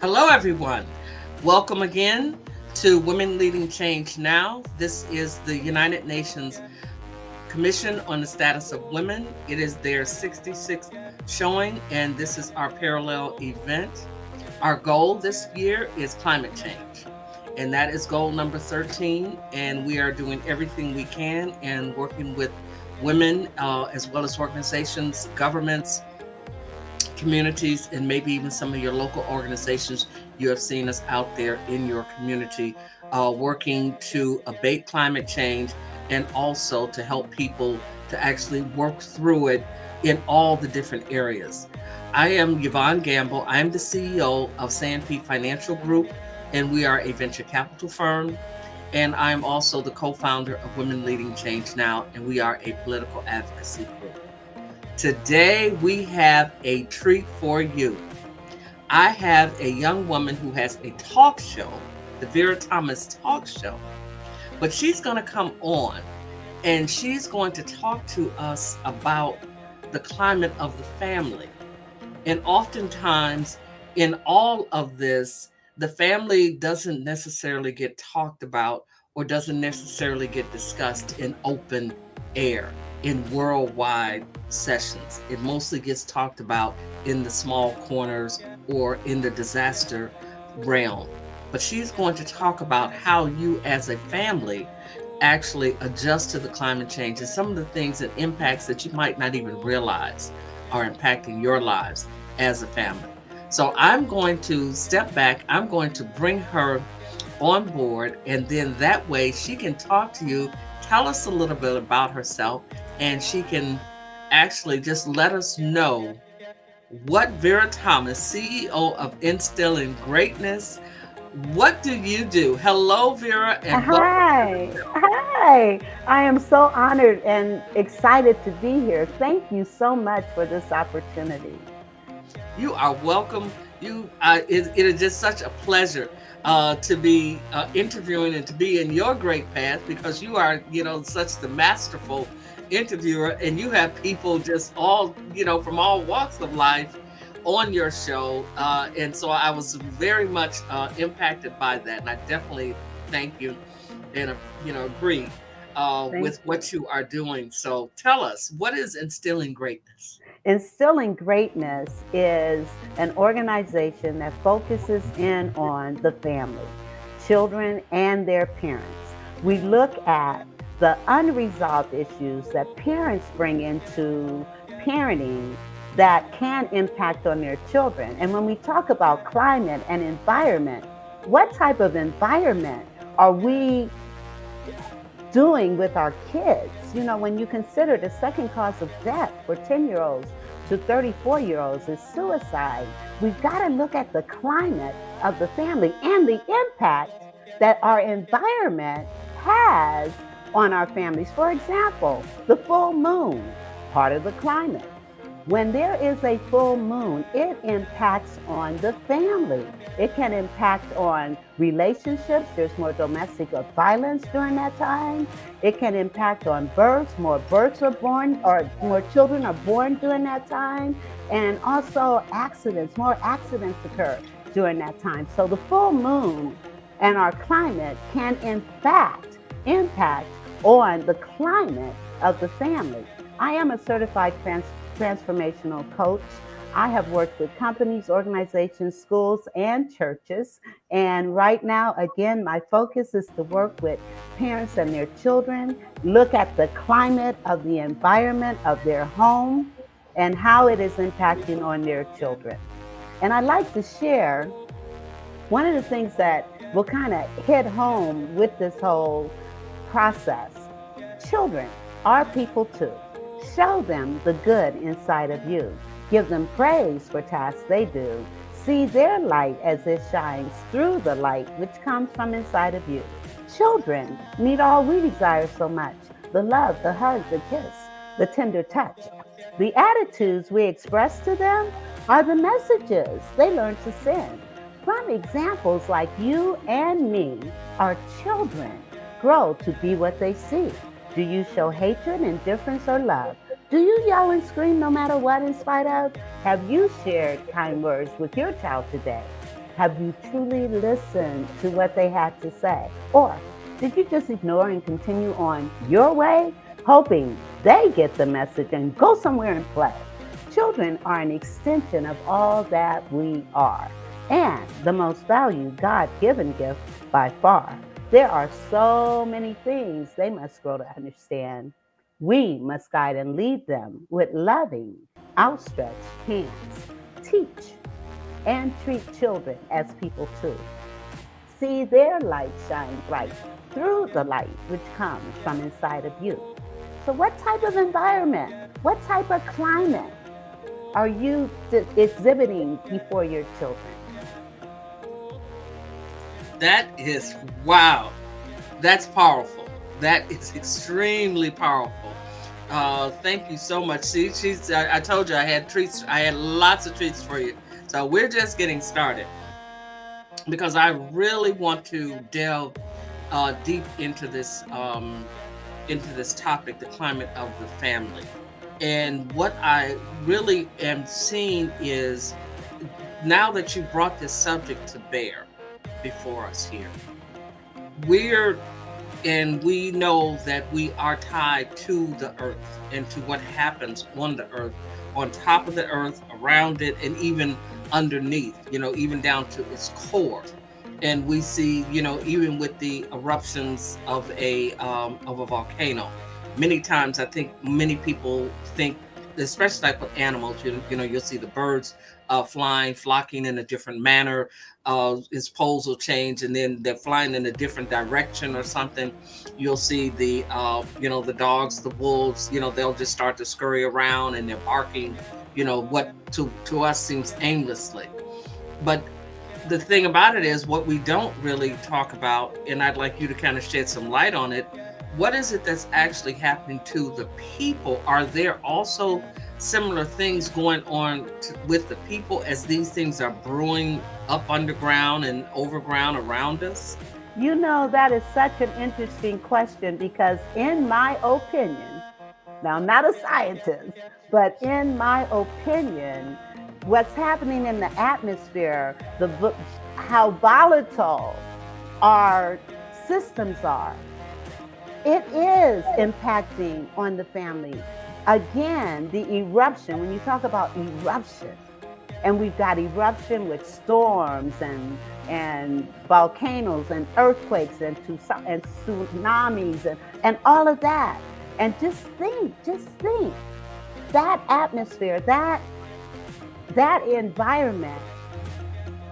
Hello, everyone. Welcome again to Women Leading Change Now. This is the United Nations Commission on the Status of Women. It is their 66th showing, and this is our parallel event. Our goal this year is climate change, and that is goal number 13. And we are doing everything we can and working with women as well as organizations, governments, communities, and maybe even some of your local organizations. You have seen us out there in your community working to abate climate change and also to help people to actually work through it in all the different areas. I am Yvonne Gamble. I am the CEO of Sanpete Financial Group, and we are a venture capital firm. And I am also the co-founder of Women Leading Change Now, and we are a political advocacy group. Today, we have a treat for you. I have a young woman who has a talk show, the Vera Talk Show, but she's going to come on and she's going to talk to us about the climate of the family. And oftentimes, in all of this, the family doesn't necessarily get talked about or doesn't necessarily get discussed in open air, in worldwide sessions. It mostly gets talked about in the small corners or in the disaster realm. But she's going to talk about how you as a family actually adjust to the climate change and some of the things and impacts that you might not even realize are impacting your lives as a family. So I'm going to step back. I'm going to bring her on board, and then that way she can talk to you, tell us a little bit about herself, and she can actually just let us know what Vera Thomas, CEO of Instilling Greatness, what do you do? Hello, Vera, and Hi, welcome. hi. I am so honored and excited to be here. Thank you so much for this opportunity. You are welcome. It is just such a pleasure to be interviewing and to be in your great path because you are, such the masterful interviewer, and you have people just all, from all walks of life on your show. And so I was very much impacted by that, and I definitely thank you and agree Thank with you. what you are doing. So tell us, what is Instilling Greatness? Instilling Greatness is an organization that focuses in on the family, children, and their parents. We look at the unresolved issues that parents bring into parenting that can impact on their children. And when we talk about climate and environment, what type of environment are we doing with our kids? When you consider the second cause of death for 10-year-olds to 34-year-olds is suicide, we've got to look at the climate of the family and the impact that our environment has on our families. For example, the full moon, part of the climate. When there is a full moon, it impacts on the family. It can impact on relationships. There's more domestic violence during that time. It can impact on births. More births are born, or more children are born during that time. And also accidents, more accidents occur during that time. So the full moon and our climate can in fact impact on the climate of the family. I am a certified transformational coach. I have worked with companies, organizations, schools, and churches. And right now, again, my focus is to work with parents and their children, look at the climate of the environment of their home and how it is impacting on their children. And I'd like to share one of the things that will kind of hit home with this whole process. Children are people too. Show them the good inside of you. Give them praise for tasks they do. See their light as it shines through the light which comes from inside of you. Children need all we desire so much: the love, the hug, the kiss, the tender touch. The attitudes we express to them are the messages they learn to send. From examples like you and me, our children grow to be what they see. Do you show hatred, indifference, or love? Do you yell and scream no matter what in spite of? Have you shared kind words with your child today? Have you truly listened to what they had to say? Or did you just ignore and continue on your way, hoping they get the message and go somewhere and play? Children are an extension of all that we are, and the most valued God-given gift by far. There are so many things they must grow to understand. We must guide and lead them with loving, outstretched hands. Teach and treat children as people too. See their light shine bright through the light which comes from inside of you. So what type of environment, what type of climate are you exhibiting before your children? That is, wow, that's powerful. That is extremely powerful. Thank you so much. See, I told you I had treats. I had lots of treats for you. So we're just getting started because I really want to delve deep into this topic, the climate of the family. And what I really am seeing is, now that you brought this subject to bear before us here, we know that we are tied to the earth and to what happens on the earth, on top of the earth, around it, and even underneath, even down to its core. And we see, even with the eruptions of a volcano, many times I think many people think, especially like with animals, you'll see the birds flocking in a different manner. Its poles will change, and then they're flying in a different direction or something. You'll see the dogs, the wolves, they'll just start to scurry around and they're barking, what to us seems aimlessly. But the thing about it is, what we don't really talk about, and I'd like you to kind of shed some light on it, what is it that's actually happening to the people? Are there also similar things going on with the people as these things are brewing up underground and overground around us? That is such an interesting question, because in my opinion, now I'm not a scientist, but in my opinion, what's happening in the atmosphere, how volatile our systems are, it is impacting on the family. Again, the eruption, when you talk about eruption, and we've got eruption with storms and volcanoes and earthquakes and tsunamis and all of that. And just think, that atmosphere, that environment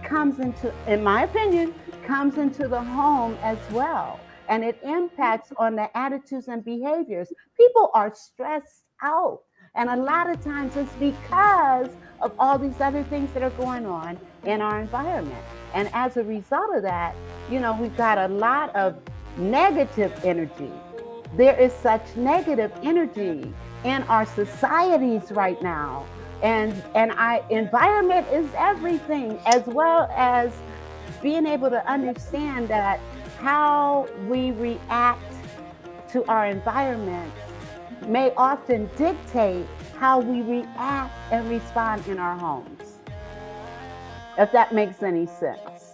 comes into, in my opinion, comes into the home as well. And it impacts on the attitudes and behaviors. People are stressed out. And a lot of times it's because of all these other things that are going on in our environment. And as a result of that, we've got a lot of negative energy. There is such negative energy in our societies right now. And environment is everything, as well as being able to understand that how we react to our environments may often dictate how we react and respond in our homes. If that makes any sense.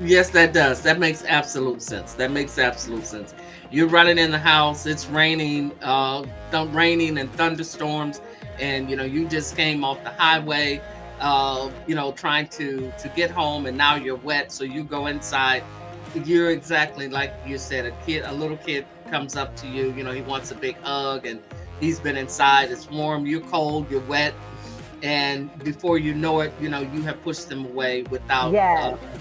Yes, that does. That makes absolute sense. You're running in the house, it's raining, raining and thunderstorms, and you just came off the highway, trying to get home, and now you're wet, so you go inside. You're exactly like you said, a little kid comes up to you, he wants a big hug, and he's been inside, it's warm, you're cold, you're wet, and before you know it, you have pushed them away without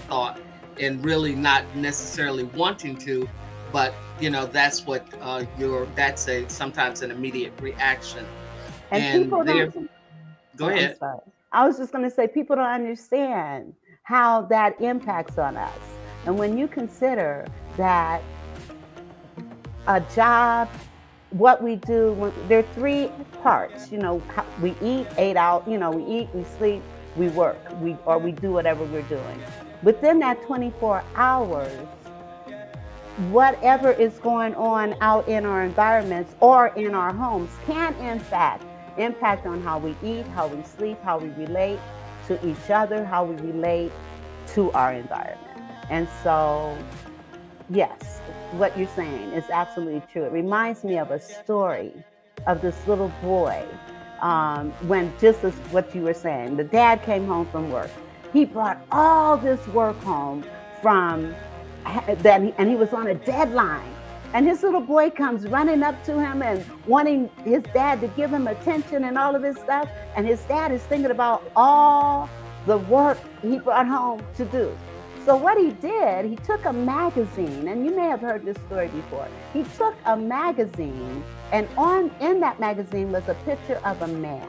thought, and really not necessarily wanting to, but that's what that's sometimes an immediate reaction. And people don't. Go ahead. I was just going to say, people don't understand how that impacts on us. And when you consider that a job, what we do, there are three parts. We eat, 8 out. We eat, we sleep, we work, or we do whatever we're doing. Within that 24 hours, whatever is going on out in our environments or in our homes can, in fact, impact on how we eat, how we sleep, how we relate to each other, how we relate to our environment. And so, yes, what you're saying is absolutely true. It reminds me of a story of this little boy, when, just as what you were saying, the dad came home from work. He brought all this work home from that, and he was on a deadline. And his little boy comes running up to him and wanting his dad to give him attention and all of this stuff. And his dad is thinking about all the work he brought home to do. So what he did, he took a magazine, and you may have heard this story before. He took a magazine, and in that magazine was a picture of a man.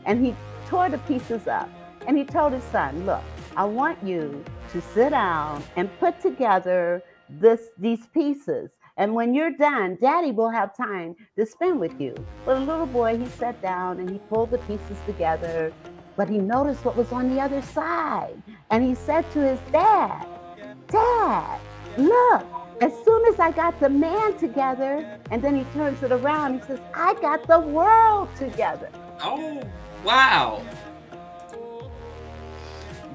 And he tore the pieces up, and he told his son, look, I want you to sit down and put together these pieces. And when you're done, Daddy will have time to spend with you. Well, the little boy, he sat down and he pulled the pieces together, but he noticed what was on the other side. And he said to his dad, Dad, look, as soon as I got the man together, and then he turns it around, he says, I got the world together. Oh, wow.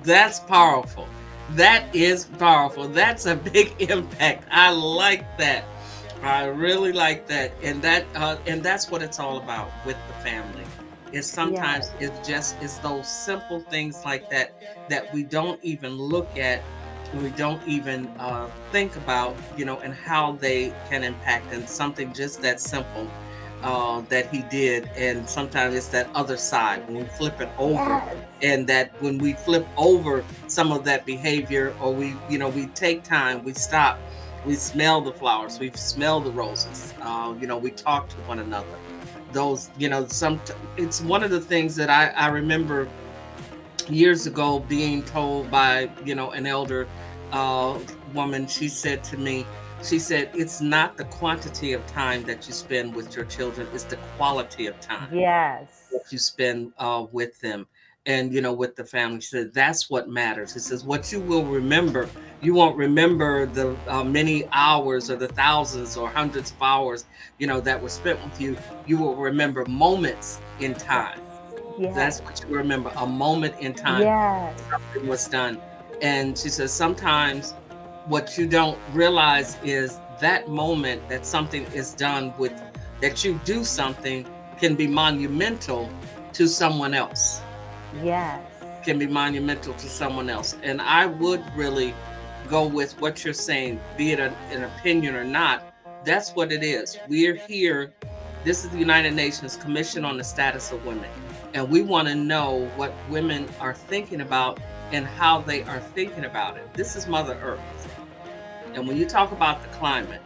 That's powerful. That is powerful. That's a big impact. I like that. I really like that. And that's what it's all about with the family. Is sometimes it's those simple things like that we don't even look at, we don't even think about, and how they can impact, and something just that simple that he did. And sometimes it's that other side when we flip it over, and that when we flip over some of that behavior, or we take time, we stop, we smell the flowers, we smell the roses, we talk to one another. Those, it's one of the things that I remember years ago being told by, an elder woman. She said to me, it's not the quantity of time that you spend with your children, it's the quality of time that you spend with them. And, with the family. She said, that's what matters. He says, what you will remember, you won't remember the many hours or the thousands or hundreds of hours, that were spent with you. You will remember moments in time. That's what you remember, a moment in time. Something was done. And she says, sometimes what you don't realize is that moment that something is done with, that you do something, can be monumental to someone else. Can be monumental to someone else. And I would really go with what you're saying, be it an opinion or not. That's what it is. We're here. This is the United Nations Commission on the Status of Women. And we want to know what women are thinking about and how they are thinking about it. This is Mother Earth. And when you talk about the climate,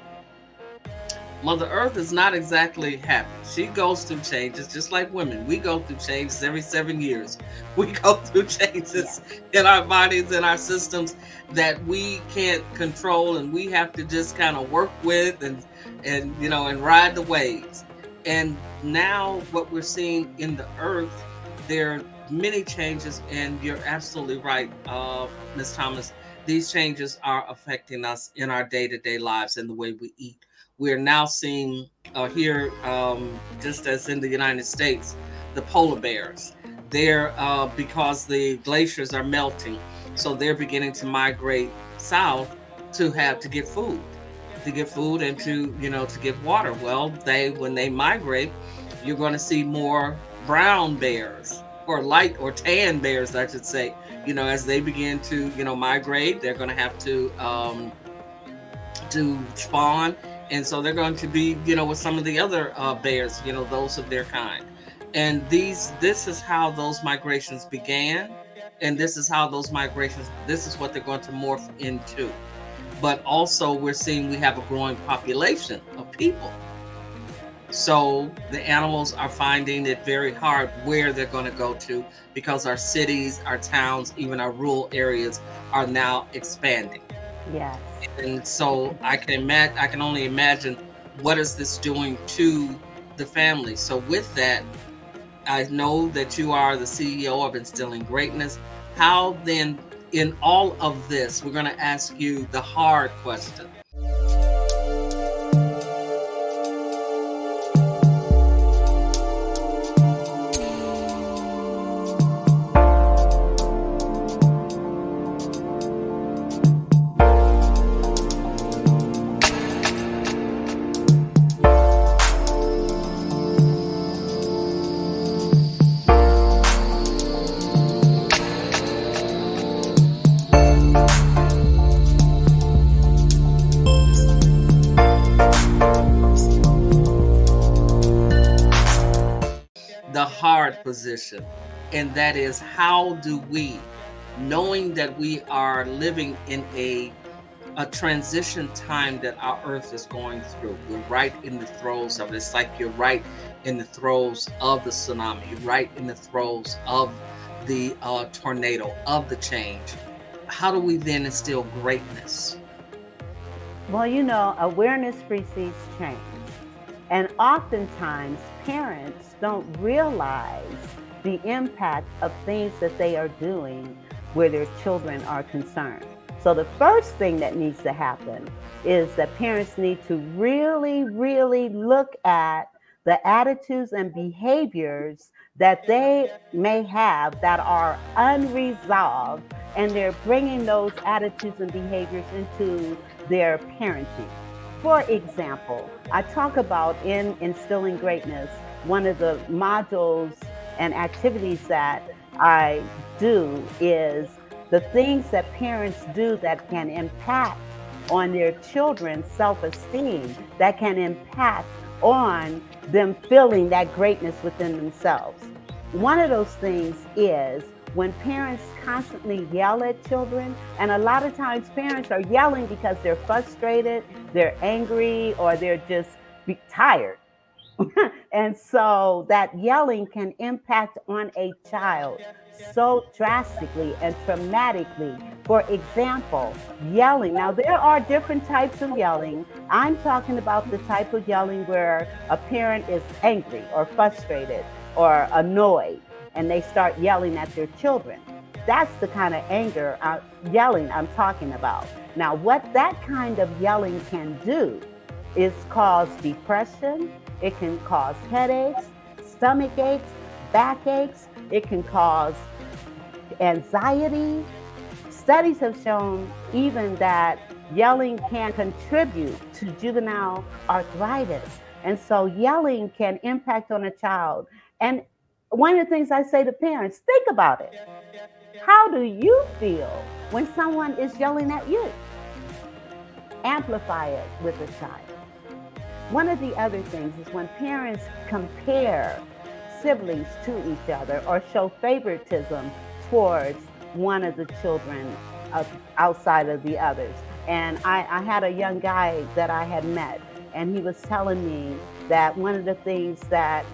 Mother Earth is not exactly happy. She goes through changes, just like women. We go through changes every 7 years. We go through changes in our bodies and our systems that we can't control, and we have to just kind of work with and ride the waves. And now what we're seeing in the earth, there are many changes, and you're absolutely right, Ms. Thomas. These changes are affecting us in our day-to-day lives and the way we eat. We're now seeing here, just as in the United States, the polar bears. They're because the glaciers are melting, so they're beginning to migrate south to get food, and to get water. Well, when they migrate, you're going to see more brown bears, or light or tan bears, I should say. As they begin to migrate, they're going to have to spawn. And so they're going to be, with some of the other bears, those of their kind. And this is how those migrations began. And this is what they're going to morph into. But also we're seeing we have a growing population of people. So the animals are finding it very hard where they're going to go to, because our cities, our towns, even our rural areas are now expanding. And so I can only imagine what is this doing to the family. So with that, I know that you are the CEO of Instilling Greatness. How then, in all of this, we're going to ask you the hard question. position, and that is, how do we, knowing that we are living in a transition time that our earth is going through. We're right in the throes of it. It's like you're right in the throes of the tsunami, right in the throes of the tornado, of the change. How do we then instill greatness? Well, awareness precedes change. And oftentimes, parents don't realize the impact of things that they are doing where their children are concerned. So the first thing that needs to happen is that parents need to really, really look at the attitudes and behaviors that they may have that are unresolved, and they're bringing those attitudes and behaviors into their parenting. For example, I talk about in Instilling Greatness, one of the modules and activities that I do is the things that parents do that can impact on their children's self-esteem, that can impact on them feeling that greatness within themselves. One of those things is when parents constantly yell at children, and a lot of times parents are yelling because they're frustrated, they're angry, or they're just tired. And so that yelling can impact on a child so drastically and traumatically. For example, yelling. Now, there are different types of yelling. I'm talking about the type of yelling where a parent is angry or frustrated or annoyed, and they start yelling at their children. That's the kind of yelling I'm talking about. Now, what that kind of yelling can do is cause depression. It can cause headaches, stomach aches, backaches. It can cause anxiety. Studies have shown even that yelling can contribute to juvenile arthritis. And so yelling can impact on a child. And one of the things I say to parents, think about it. How do you feel when someone is yelling at you? Amplify it with a child. One of the other things is when parents compare siblings to each other or show favoritism towards one of the children outside of the others. And I had a young guy that I had met, and he was telling me that one of the things that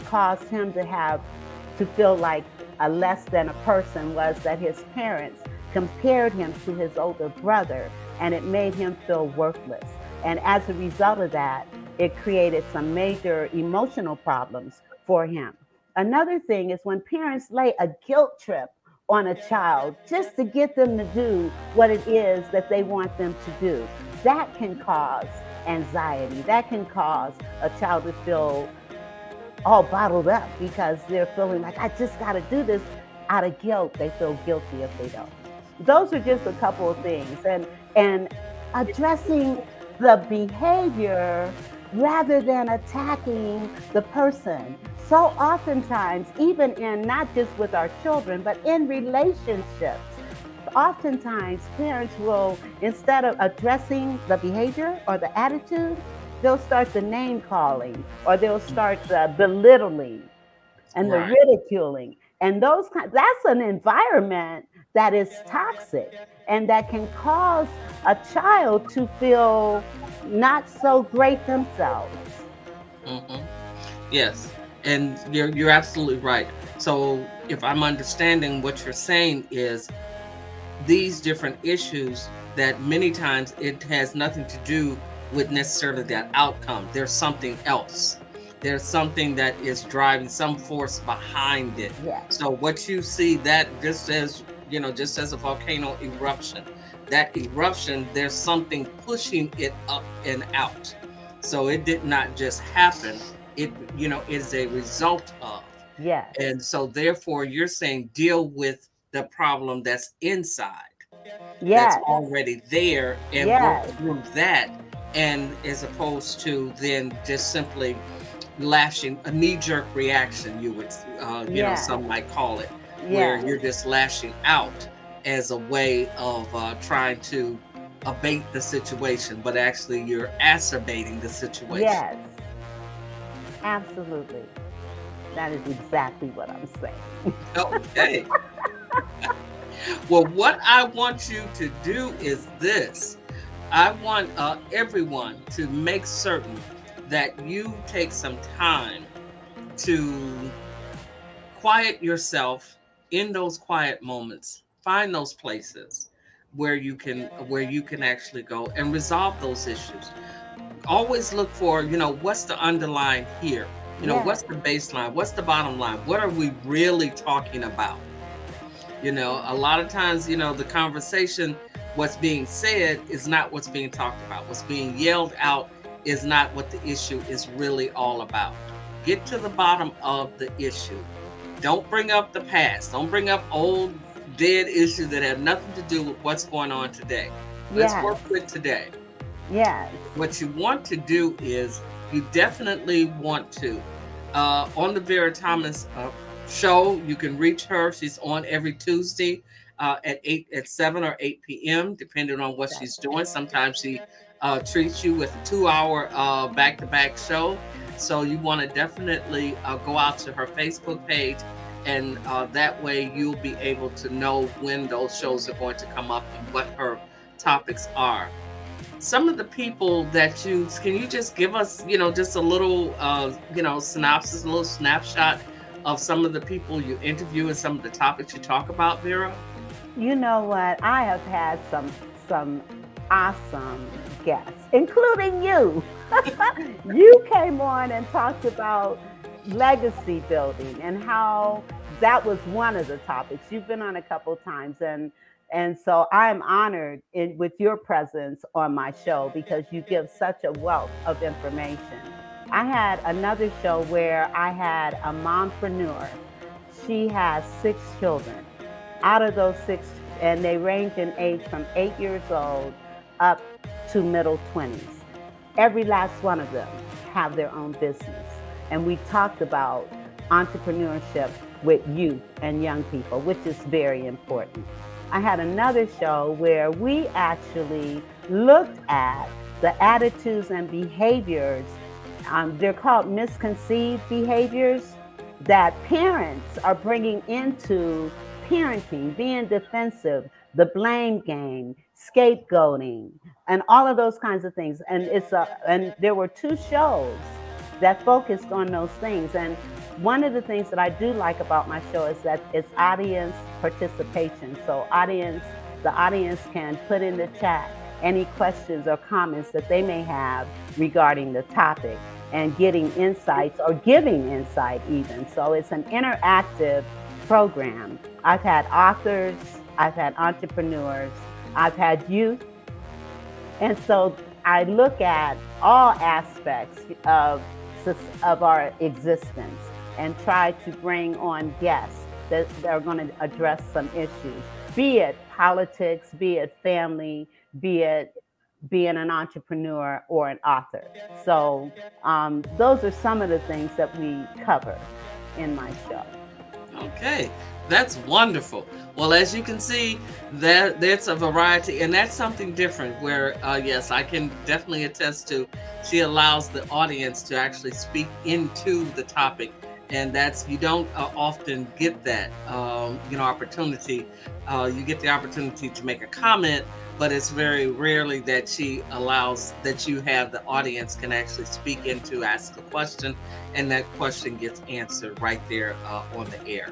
caused him to feel like a less than a person was that his parents compared him to his older brother, and it made him feel worthless. And as a result of that, it created some major emotional problems for him. Another thing is when parents lay a guilt trip on a child just to get them to do what it is that they want them to do. That can cause anxiety. That can cause a child to feel all bottled up because they're feeling like, I just got to do this out of guilt. They feel guilty if they don't. Those are just a couple of things. And addressing the behavior rather than attacking the person. So oftentimes, even in not just with our children, but in relationships, oftentimes parents will, instead of addressing the behavior or the attitude, they'll start the name calling, or they'll start the belittling and the ridiculing. And that's an environment that is toxic and that can cause a child to feel not so great themselves. Mm-hmm. Yes, and you're absolutely right. So if I'm understanding what you're saying is these different issues that many times it has nothing to do with necessarily that outcome. There's something else. There's something that is driving some force behind it. Yeah. So what you see, that just as a volcano eruption, that eruption, there's something pushing it up and out. So it did not just happen. It is a result of. Yes. And so therefore you're saying deal with the problem that's inside. Yes. That's already there, and work through that. And as opposed to then just simply lashing, a knee-jerk reaction, you would, some might call it, where you're just lashing out as a way of trying to abate the situation, but actually you're acerbating the situation. Yes, absolutely. That is exactly what I'm saying. Okay. Well, what I want you to do is this. I want everyone to make certain that you take some time to quiet yourself in those quiet moments. Find those places where you can actually go and resolve those issues. Always look for, what's the underline here? Yes, What's the baseline? What's the bottom line? What are we really talking about? A lot of times, the conversation, what's being said is not what's being talked about. What's being yelled out is not what the issue is really all about. Get to the bottom of the issue. Don't bring up the past. Don't bring up old dead issues that have nothing to do with what's going on today. Let's yes, work with today. yes. What you want to do is you definitely want to on the Vera Thomas show. You can reach her. She's on every Tuesday at 7 or 8 p.m. depending on what she's doing. Sometimes she treats you with a 2 hour back-to-back show. So you want to definitely go out to her Facebook page, and that way you'll be able to know when those shows are going to come up and what her topics are. Some of the people that can you just give us, just a little, synopsis, a little snapshot of some of the people you interview and some of the topics you talk about, Vera? You know what? I have had some awesome guests, including you. You came on and talked about legacy building and how that was one of the topics. You've been on a couple times, and so I'm honored with your presence on my show because you give such a wealth of information. I had another show where I had a mompreneur. She has 6 children. Out of those 6, and they range in age from 8 years old up to middle 20s. Every last one of them have their own business. And we talked about entrepreneurship with youth and young people, which is very important. I had another show where we actually looked at the attitudes and behaviors. They're called misconceived behaviors that parents are bringing into parenting, being defensive, the blame game, scapegoating, and all of those kinds of things. And there were 2 shows that focused on those things. And one of the things that I do like about my show is that it's audience participation. So the audience can put in the chat any questions or comments that they may have regarding the topic and getting insights or giving insight even. So it's an interactive program. I've had authors, I've had entrepreneurs, I've had youth. And so I look at all aspects of our existence and try to bring on guests that are going to address some issues, be it politics, be it family, be it being an entrepreneur or an author. So those are some of the things that we cover in my show. Okay, that's wonderful. Well, as you can see, that's a variety, and that's something different. Where, yes, I can definitely attest to. She allows the audience to actually speak into the topic, and that's you don't often get that opportunity. You get the opportunity to make a comment, but it's very rarely that she allows that you have the audience can actually speak into, ask a question, and that question gets answered right there on the air.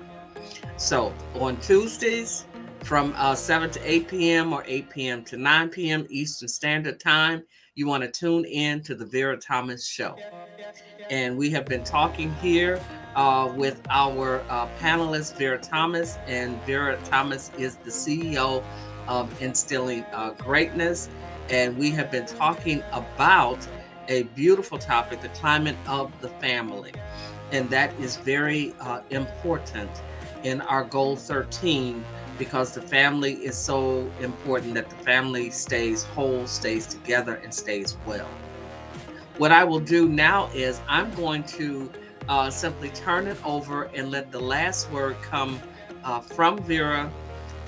So on Tuesdays from 7 to 8 p.m. or 8 p.m. to 9 p.m. Eastern Standard Time, you want to tune in to the Vera Thomas Show. And we have been talking here with our panelist, Vera Thomas. And Vera Thomas is the CEO of Instilling Greatness. And we have been talking about a beautiful topic, the climate of the family. And that is very important in our goal 13, because the family is so important, that the family stays whole, stays together, and stays well. What I will do now is I'm going to simply turn it over and let the last word come from Vera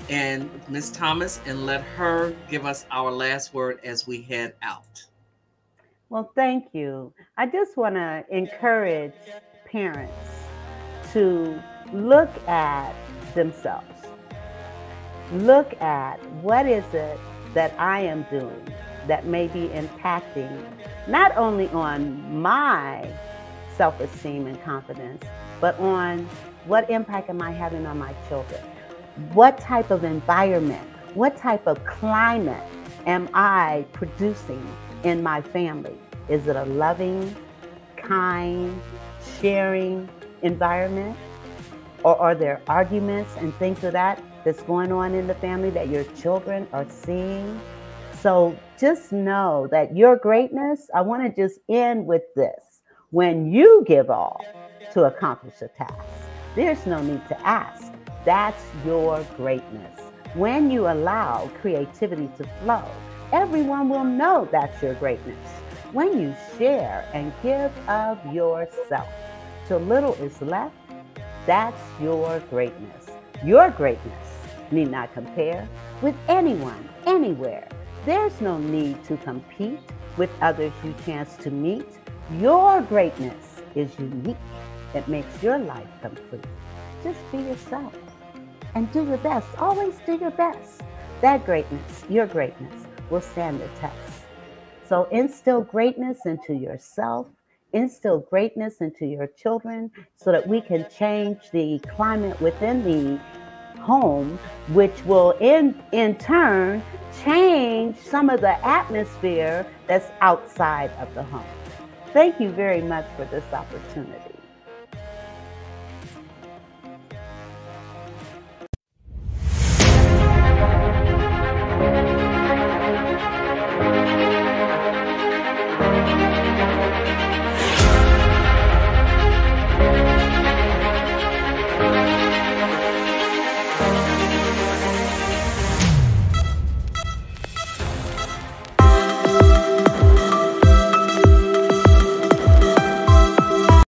and Miss Thomas, and let her give us our last word as we head out. Well, thank you. I just want to encourage parents to look at themselves. Look at what is it that I am doing that may be impacting not only on my self-esteem and confidence, but on what impact am I having on my children? What type of environment, what type of climate am I producing in my family? Is it a loving, kind, sharing environment? Or are there arguments and things of that's going on in the family that your children are seeing? So just know that your greatness, I want to just end with this. When you give all to accomplish a task, there's no need to ask. That's your greatness. When you allow creativity to flow, everyone will know that's your greatness. When you share and give of yourself till little is left, that's your greatness. Your greatness need not compare with anyone, anywhere. There's no need to compete with others you chance to meet. Your greatness is unique. It makes your life complete. Just be yourself and do your best. Always do your best. That greatness, your greatness, will stand the test. So instill greatness into yourself, instill greatness into your children so that we can change the climate within the home, which will in turn change some of the atmosphere that's outside of the home. Thank you very much for this opportunity.